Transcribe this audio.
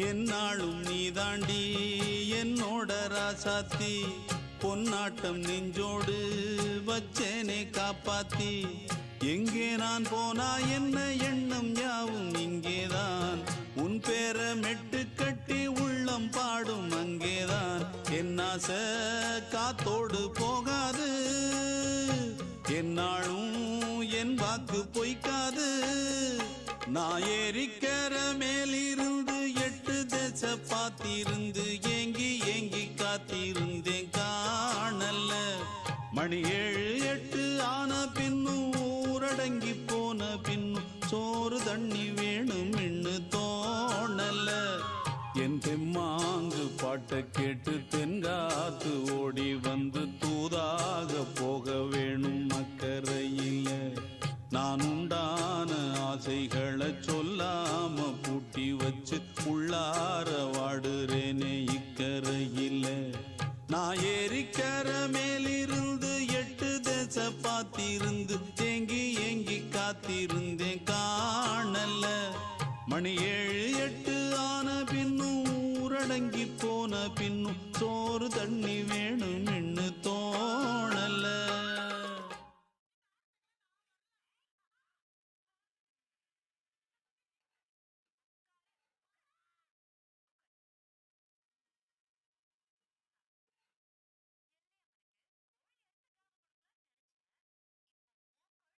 என்னாலும் நீதாண்டி என்னோட ராசாத்தி பொன்னாட்டம் நெஞ்சோடு வச்சேனே காப்பாத்தி எங்கே நான் போனா என்ன எண்ணம் யாவும் இங்கேதான் உன் பேர மெட்டு கட்டி உள்ளம் பாடும் அங்கேதான் என் ஆசை காத்தோடு போகாது என்னாலும் என் வாக்கு பொய்க்காது நான் ஏறிக்கிற மேலிருந்து 8 தேச பார்த்திருந்து ஏங்கி ஏங்கி காத்திருந்தேன் காணல்ல மணி 7 8 ஆன பின்னும் ஊரடங்கி போன பின்னும் சோறு தண்ணி வேணும் இன்னு தோணல என் தெம்மாங்கு பாட்டை கேட்டு தென்காத்து ஓடி வந்து தூதாக போக வேணும் அக்கறையில நான் உண்டான ஆசைகளை சொல்லாம பூட்டி வச்சு உள்ளார வாடுறேனே இக்கரையில நான் ஏறிக்கிற மேலிருந்து 8 தேச பார்த்திருந்து ஏங்கி ஏங்கி காத்திருந்தேன் காணல மணி 7 8 ஆன பின்னும் ஊரடங்கி போன பின்னும் சோறு தண்ணி வேணும்